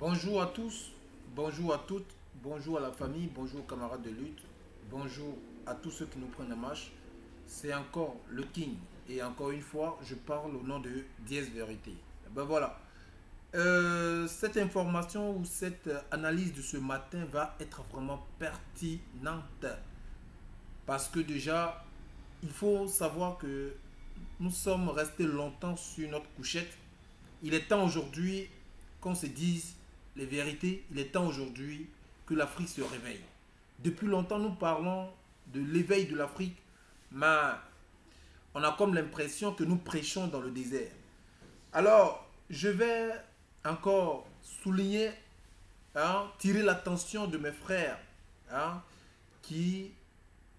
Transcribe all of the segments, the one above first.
Bonjour à tous, bonjour à toutes, bonjour à la famille, bonjour aux camarades de lutte, bonjour à tous ceux qui nous prennent en marche. C'est encore le King et encore une fois, je parle au nom de Diez Vérité. Ben voilà, cette information ou cette analyse de ce matin va être vraiment pertinente parce que déjà, il faut savoir que nous sommes restés longtemps sur notre couchette. Il est temps aujourd'hui qu'on se dise les vérités. Il est temps aujourd'hui que l'Afrique se réveille. Depuis longtemps, nous parlons de l'éveil de l'Afrique, mais on a comme l'impression que nous prêchons dans le désert. Alors, je vais encore souligner, tirer l'attention de mes frères qui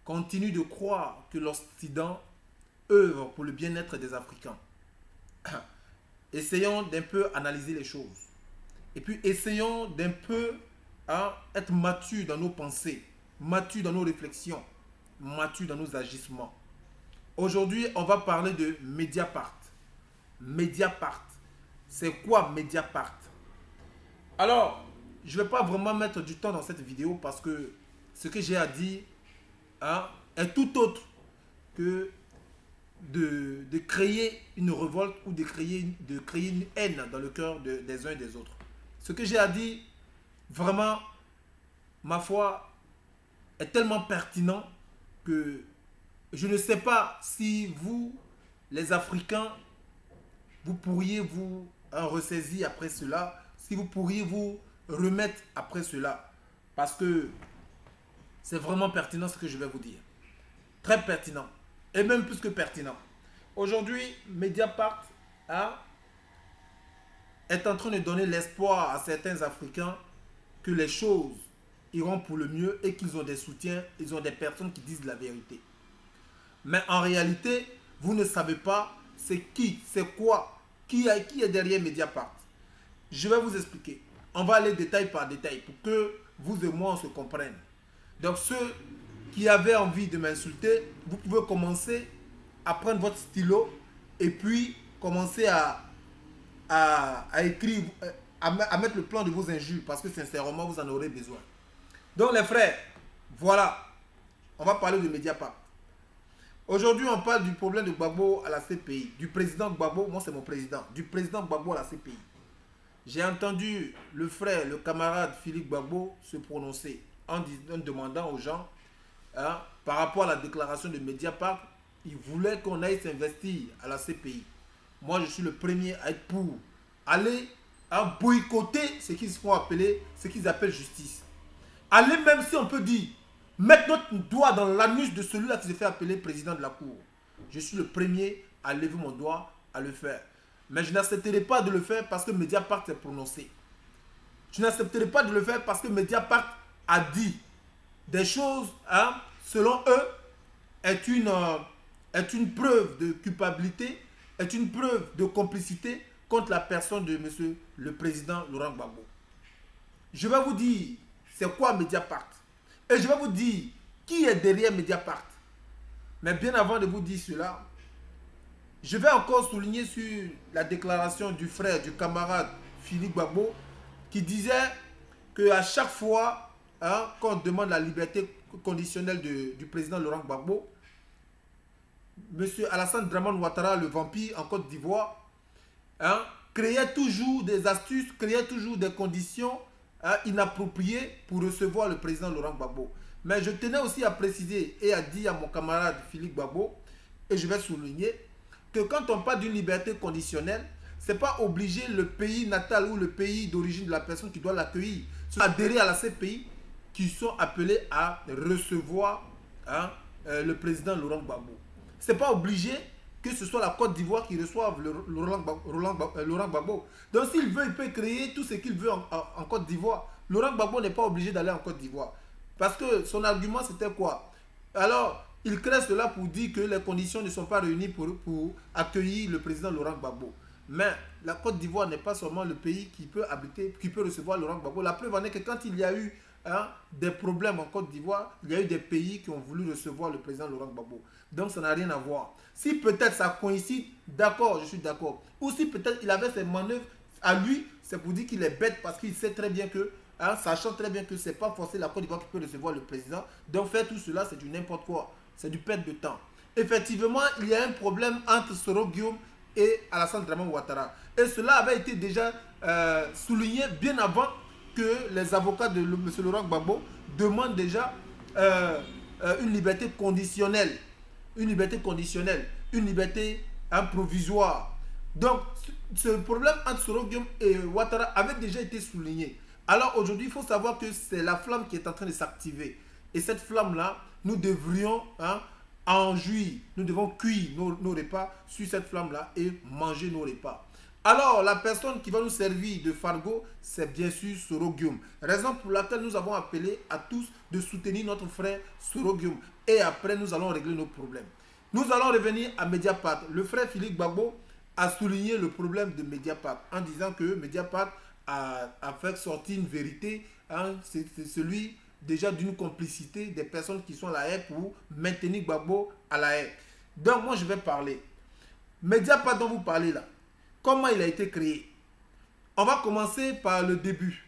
continuent de croire que l'Occident œuvre pour le bien-être des Africains. Essayons d'un peu analyser les choses. Et puis essayons d'un peu être matures dans nos pensées, matures dans nos réflexions, matures dans nos agissements. Aujourd'hui, on va parler de Mediapart. Mediapart. C'est quoi Mediapart? Alors, je ne vais pas vraiment mettre du temps dans cette vidéo parce que ce que j'ai à dire est tout autre que de créer une révolte ou de créer une haine dans le cœur des uns et des autres. Ce que j'ai à dire, vraiment, ma foi, est tellement pertinent que je ne sais pas si vous, les Africains, vous pourriez vous ressaisir après cela, si vous pourriez vous remettre après cela. Parce que c'est vraiment pertinent ce que je vais vous dire. Très pertinent. Et même plus que pertinent. Aujourd'hui, Mediapart est en train de donner l'espoir à certains Africains que les choses iront pour le mieux et qu'ils ont des soutiens, ils ont des personnes qui disent la vérité. Mais en réalité, vous ne savez pas c'est qui, c'est quoi, qui est derrière Mediapart. Je vais vous expliquer. On va aller détail par détail pour que vous et moi on se comprenne. Donc ceux qui avaient envie de m'insulter, vous pouvez commencer à prendre votre stylo et puis commencer à écrire, à mettre le plan de vos injures parce que sincèrement vous en aurez besoin. Donc les frères, voilà, on va parler de Mediapart. Aujourd'hui on parle du problème de Gbagbo à la CPI, du président Gbagbo, moi c'est mon président, du président Gbagbo à la CPI. J'ai entendu le frère, le camarade Philippe Gbagbo se prononcer en demandant aux gens par rapport à la déclaration de Mediapart, il voulait qu'on aille s'investir à la CPI. Moi, je suis le premier à être pour aller boycotter ce qu'ils font appeler, ce qu'ils appellent justice. Aller même si on peut dire, mettre notre doigt dans l'anus de celui-là qui se fait appeler président de la Cour. Je suis le premier à lever mon doigt à le faire. Mais je n'accepterai pas de le faire parce que Mediapart s'est prononcé. Je n'accepterai pas de le faire parce que Mediapart a dit des choses, selon eux, est une preuve de culpabilité, est une preuve de complicité contre la personne de monsieur le président Laurent Gbagbo. Je vais vous dire c'est quoi Mediapart et je vais vous dire qui est derrière Mediapart. Mais bien avant de vous dire cela, je vais encore souligner sur la déclaration du frère, du camarade Philippe Gbagbo qui disait qu'à chaque fois qu'on demande la liberté conditionnelle du président Laurent Gbagbo, M. Alassane Dramane Ouattara, le vampire en Côte d'Ivoire, créait toujours des astuces, créait toujours des conditions inappropriées pour recevoir le président Laurent Gbagbo. Mais je tenais aussi à préciser et à dire à mon camarade Philippe Gbagbo, et je vais souligner, que quand on parle d'une liberté conditionnelle, ce n'est pas obligé le pays natal ou le pays d'origine de la personne qui doit l'accueillir. C'est adhérer à la CPI qui sont appelés à recevoir le président Laurent Gbagbo. Ce n'est pas obligé que ce soit la Côte d'Ivoire qui reçoive Laurent Gbagbo. Donc s'il veut, il peut créer tout ce qu'il veut en Côte d'Ivoire. Laurent Gbagbo n'est pas obligé d'aller en Côte d'Ivoire. Parce que son argument c'était quoi? Alors, il crée cela pour dire que les conditions ne sont pas réunies pour accueillir le président Laurent Gbagbo. Mais la Côte d'Ivoire n'est pas seulement le pays qui peut habiter, qui peut recevoir Laurent Gbagbo. La preuve en est que quand il y a eu des problèmes en Côte d'Ivoire, il y a eu des pays qui ont voulu recevoir le président Laurent Gbagbo. Donc ça n'a rien à voir. Si peut-être ça coïncide, d'accord, je suis d'accord. Ou si peut-être il avait ses manœuvres à lui, c'est pour dire qu'il est bête parce qu'il sait très bien que, hein, sachant très bien que ce n'est pas forcément la Côte d'Ivoire qui peut recevoir le président. Donc faire tout cela, c'est du n'importe quoi. C'est du perte de temps. Effectivement, il y a un problème entre Soro Guillaume et Alassane Dramane Ouattara. Et cela avait été déjà souligné bien avant que les avocats de M. Laurent Gbagbo demandent déjà une liberté conditionnelle. Une liberté conditionnelle. Une liberté provisoire. Donc, ce problème entre Soro Guillaume et Ouattara avait déjà été souligné. Alors aujourd'hui, il faut savoir que c'est la flamme qui est en train de s'activer. Et cette flamme-là, nous devrions en jouir. Nous devons cuire nos repas sur cette flamme-là et manger nos repas. Alors, la personne qui va nous servir de fardeau, c'est bien sûr Soro Guillaume. Raison pour laquelle nous avons appelé à tous de soutenir notre frère Soro Guillaume. Et après, nous allons régler nos problèmes. Nous allons revenir à Mediapart. Le frère Philippe Gbagbo a souligné le problème de Mediapart en disant que Mediapart a fait sortir une vérité. C'est celui déjà d'une complicité des personnes qui sont à la haie pour maintenir Gbagbo à la haie. Donc moi je vais parler. Mediapart dont vous parlez là, comment il a été créé? On va commencer par le début.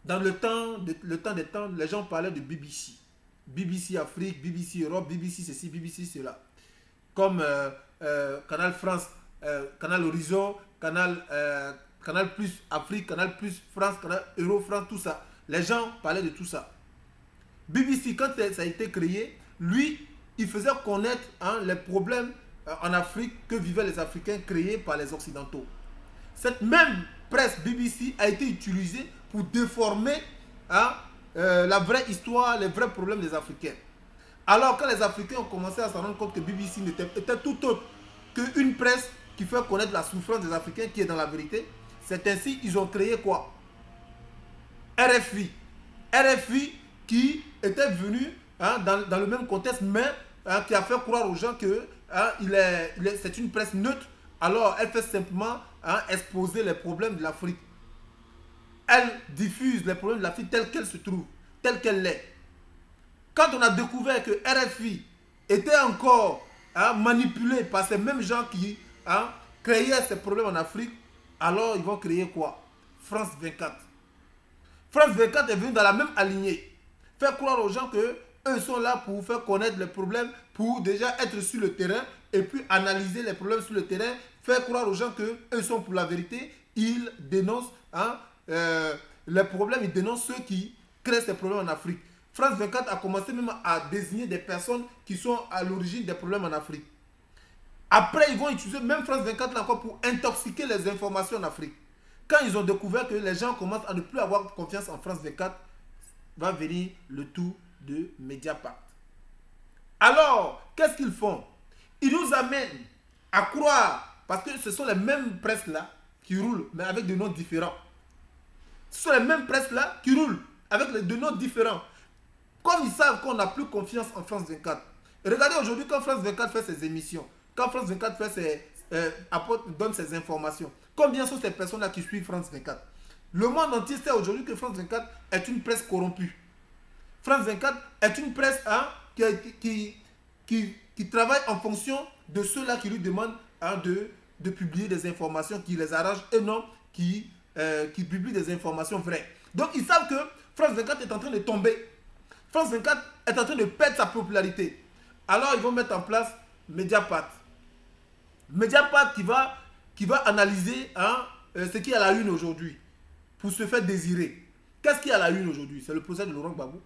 Dans le temps des temps, les gens parlaient de BBC. BBC Afrique, BBC Europe, BBC ceci, BBC cela. Comme Canal France, Canal Horizon, Canal Plus Afrique, Canal Plus France, Canal Euro France, tout ça. Les gens parlaient de tout ça. BBC, quand ça a été créé, lui, il faisait connaître les problèmes en Afrique que vivaient les Africains créés par les Occidentaux. Cette même presse BBC a été utilisée pour déformer la vraie histoire, les vrais problèmes des Africains. Alors quand les Africains ont commencé à se rendre compte que BBC était tout autre qu'une presse qui fait connaître la souffrance des Africains qui est dans la vérité, c'est ainsi qu'ils ont créé quoi? RFI. RFI qui était venu dans le même contexte, mais qui a fait croire aux gens que c'est une presse neutre. Alors elle fait simplement exposer les problèmes de l'Afrique. Elle diffuse les problèmes de l'Afrique tels qu'elle se trouve, tels qu'elle l'est. Quand on a découvert que RFI était encore manipulé par ces mêmes gens qui créaient ces problèmes en Afrique, alors ils vont créer quoi? France 24. France 24 est venu dans la même alignée. Faire croire aux gens que eux sont là pour faire connaître les problèmes, pour déjà être sur le terrain et puis analyser les problèmes sur le terrain, faire croire aux gens que eux sont pour la vérité. Ils dénoncent les problèmes, ils dénoncent ceux qui créent ces problèmes en Afrique. France 24 a commencé même à désigner des personnes qui sont à l'origine des problèmes en Afrique. Après, ils vont utiliser même France 24 là encore pour intoxiquer les informations en Afrique. Quand ils ont découvert que les gens commencent à ne plus avoir confiance en France 24, va venir le tour de Mediapart. Alors, qu'est-ce qu'ils font? Ils nous amènent à croire, parce que ce sont les mêmes presses là qui roulent, mais avec des noms différents. Ce sont les mêmes presses là qui roulent, avec des noms différents. Comme ils savent qu'on n'a plus confiance en France 24. Et regardez aujourd'hui quand France 24 fait ses émissions, quand France 24 donne ses informations, combien sont ces personnes-là qui suivent France 24? Le monde entier sait aujourd'hui que France 24 est une presse corrompue. France 24 est une presse qui travaille en fonction de ceux-là qui lui demandent de publier des informations qui les arrangent et non qui publient des informations vraies. Donc ils savent que France 24 est en train de tomber. France 24 est en train de perdre sa popularité. Alors ils vont mettre en place Mediapart. Mediapart qui va analyser ce qui est à la une aujourd'hui pour se faire désirer. Qu'est-ce qui est à la une aujourd'hui? C'est le procès de Laurent Gbagbo.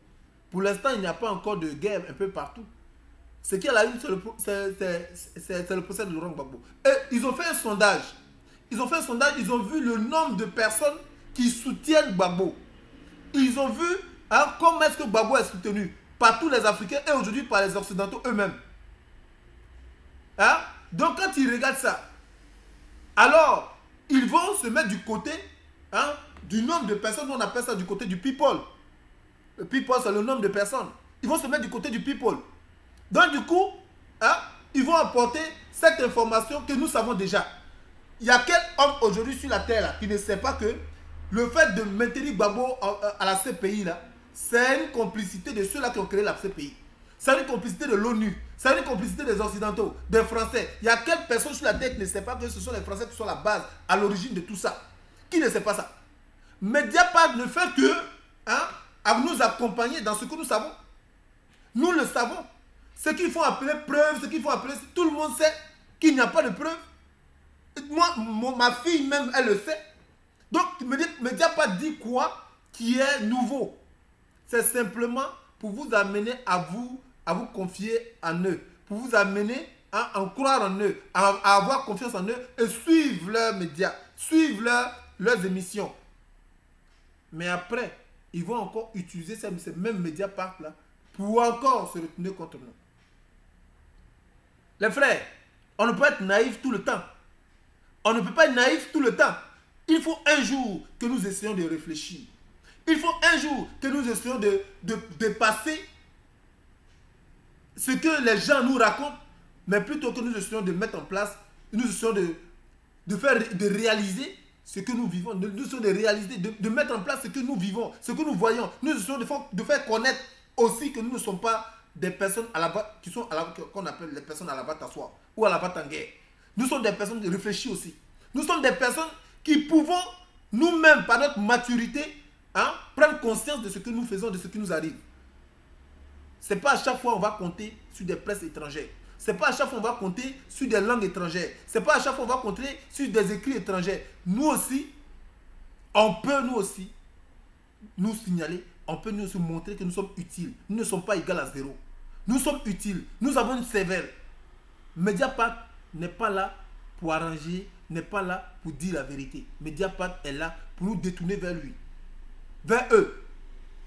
Pour l'instant, il n'y a pas encore de guerre un peu partout. Ce qui est à la une, c'est le procès de Laurent Gbagbo. Et ils ont fait un sondage. Ils ont vu le nombre de personnes qui soutiennent Gbagbo. Ils ont vu comment est-ce que Gbagbo est soutenu par tous les Africains et aujourd'hui par les Occidentaux eux-mêmes. Donc quand ils regardent ça, alors ils vont se mettre du côté du nombre de personnes, on appelle ça du côté du people. Le people, c'est le nombre de personnes. Ils vont se mettre du côté du people. Donc du coup, ils vont apporter cette information que nous savons déjà. Il y a quel homme aujourd'hui sur la terre là, qui ne sait pas que le fait de maintenir Gbagbo à la CPI là, c'est une complicité de ceux-là qui ont créé la CPI. C'est une complicité de l'ONU. C'est une complicité des Occidentaux, des Français. Il y a quelle personne sur la terre qui ne sait pas que ce sont les Français qui sont la base, à l'origine de tout ça. Qui ne sait pas ça? Mediapart ne fait que à nous accompagner dans ce que nous savons. Nous le savons. Ce qu'il faut appeler preuve, ce qu'il faut appeler... Tout le monde sait qu'il n'y a pas de preuve. Moi, ma fille même, elle le sait. Donc, Mediapart dit quoi qui est nouveau? C'est simplement pour vous amener à vous confier en eux. Pour vous amener à en croire en eux, à avoir confiance en eux et suivre leurs médias, suivre leurs émissions. Mais après, ils vont encore utiliser ces mêmes Mediapart-là pour encore se retourner contre nous. Les frères, on ne peut pas être naïf tout le temps. On ne peut pas être naïf tout le temps. Il faut un jour que nous essayons de réfléchir. Il faut un jour que nous essayons de dépasser ce que les gens nous racontent, mais plutôt que nous essayons de mettre en place, nous essayons de réaliser ce que nous vivons, nous essayons de réaliser, de mettre en place ce que nous vivons, ce que nous voyons. Nous essayons de faire connaître aussi que nous ne sommes pas des personnes qu'on appelle les personnes à la batte à soi ou à la batte en guerre. Nous sommes des personnes réfléchies aussi. Nous sommes des personnes qui pouvons nous-mêmes, par notre maturité, prendre conscience de ce que nous faisons, de ce qui nous arrive. Ce n'est pas à chaque fois qu'on va compter sur des presses étrangères. Ce n'est pas à chaque fois qu'on va compter sur des langues étrangères. Ce n'est pas à chaque fois qu'on va compter sur des écrits étrangers. Nous aussi, on peut nous signaler, on peut nous aussi montrer que nous sommes utiles. Nous ne sommes pas égaux à zéro. Nous sommes utiles. Nous avons une sévère. Mediapart n'est pas là pour arranger, n'est pas là pour dire la vérité. Mediapart est là pour nous détourner vers lui. Vers eux.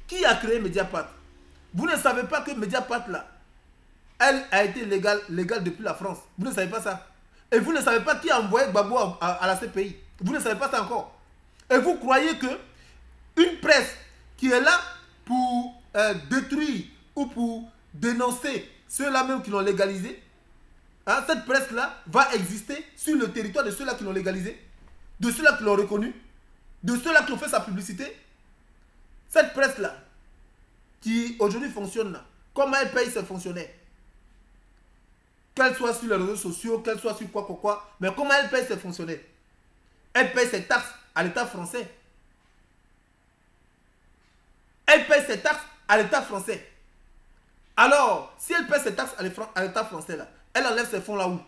Qui a créé Mediapart? Vous ne savez pas que Mediapart là, elle a été légale depuis la France. Vous ne savez pas ça. Et vous ne savez pas qui a envoyé Gbagbo à la CPI. Vous ne savez pas ça encore. Et vous croyez que une presse qui est là pour détruire ou pour dénoncer ceux-là même qui l'ont légalisé, cette presse-là va exister sur le territoire de ceux-là qui l'ont légalisé, de ceux-là qui l'ont reconnu, de ceux-là qui ont fait sa publicité. Cette presse-là, qui aujourd'hui fonctionne là, comment elle paye ses fonctionnaires? Qu'elle soit sur les réseaux sociaux, qu'elle soit sur quoi, mais comment elle paye ses fonctionnaires? Elle paye ses taxes à l'État français. Elle paye ses taxes à l'État français. Alors, si elle paye ses taxes à l'État français là, elle enlève ces fonds là où?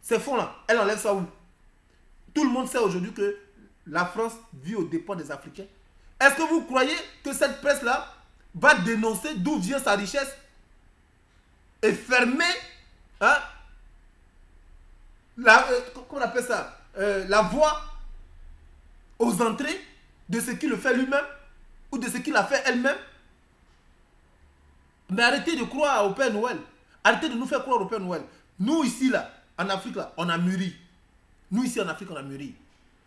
Ces fonds là, elle enlève ça où? Tout le monde sait aujourd'hui que la France vit aux dépens des Africains. Est-ce que vous croyez que cette presse là va dénoncer d'où vient sa richesse et fermer comment on appelle ça, la voie aux entrées de ce qu'il le fait lui-même ou de ce qu'il a fait elle-même? Mais arrêtez de croire au Père Noël. Arrêtez de nous faire croire au Père Noël. Nous ici là, en Afrique là, on a mûri. Nous ici en Afrique, on a mûri.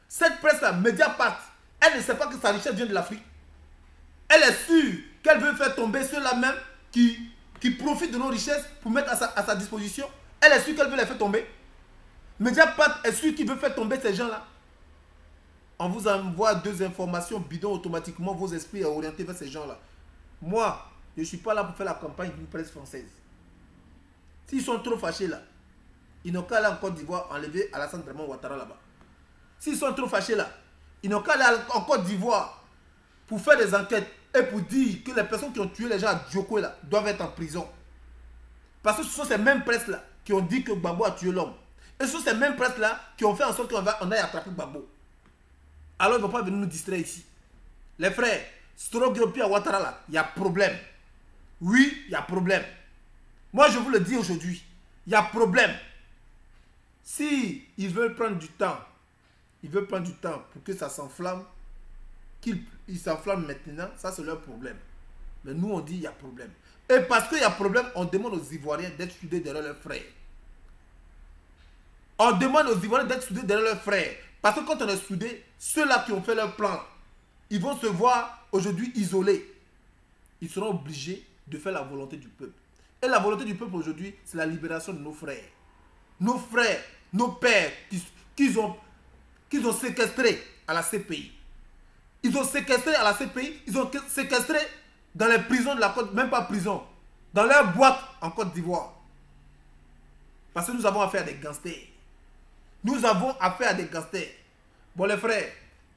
Cette presse là, Mediapart, elle ne sait pas que sa richesse vient de l'Afrique. Elle est sûre qu'elle veut faire tomber ceux-là même qui profitent de nos richesses pour mettre à sa disposition. Elle est sûre qu'elle veut les faire tomber. Mediapart est sûre qu'il veut faire tomber ces gens-là. On vous envoie deux informations bidons, automatiquement vos esprits sont orientés vers ces gens-là. Moi, je ne suis pas là pour faire la campagne d'une presse française. S'ils sont trop fâchés là, ils n'ont qu'à aller en Côte d'Ivoire enlever Alassane Draman Ouattara là-bas. S'ils sont trop fâchés là, ils n'ont qu'à aller en Côte d'Ivoire pour faire des enquêtes et pour dire que les personnes qui ont tué les gens à Djoko là doivent être en prison. Parce que ce sont ces mêmes presses là qui ont dit que Gbagbo a tué l'homme. Et ce sont ces mêmes presses là qui ont fait en sorte qu'on aille attraper Gbagbo. Alors ils ne vont pas venir nous distraire ici. Les frères, Strogiopi à Ouattara là, il y a problème. Oui, il y a problème. Moi je vous le dis aujourd'hui, il y a problème. Si ils veulent prendre du temps, pour que ça s'enflamme, qu'ils s'enflamment maintenant, ça c'est leur problème. Mais nous on dit il y a problème. Et parce qu'il y a problème, on demande aux Ivoiriens d'être soudés derrière leurs frères. On demande aux Ivoiriens d'être soudés derrière leurs frères. Parce que quand on est soudés, ceux-là qui ont fait leur plan, ils vont se voir aujourd'hui isolés. Ils seront obligés de faire la volonté du peuple. Et la volonté du peuple aujourd'hui, c'est la libération de nos frères. Nos frères, nos pères qu'ils ont séquestrés à la CPI. Ils ont séquestré à la CPI, ils ont séquestré dans les prisons de la Côte, même pas prison, dans leurs boîtes en Côte d'Ivoire. Parce que nous avons affaire à des gangsters. Nous avons affaire à des gangsters. Bon les frères,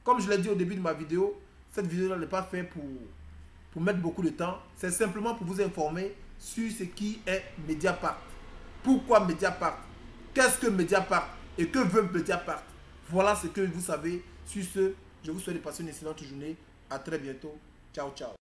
Comme je l'ai dit au début de ma vidéo, cette vidéo n'est pas faite pour mettre beaucoup de temps. C'est simplement pour vous informer sur ce qui est Mediapart. Pourquoi Mediapart? Qu'est-ce que Mediapart? Et que veut Mediapart? Voilà ce que vous savez. Sur ce, je vous souhaite de passer une excellente journée. À très bientôt. Ciao, ciao.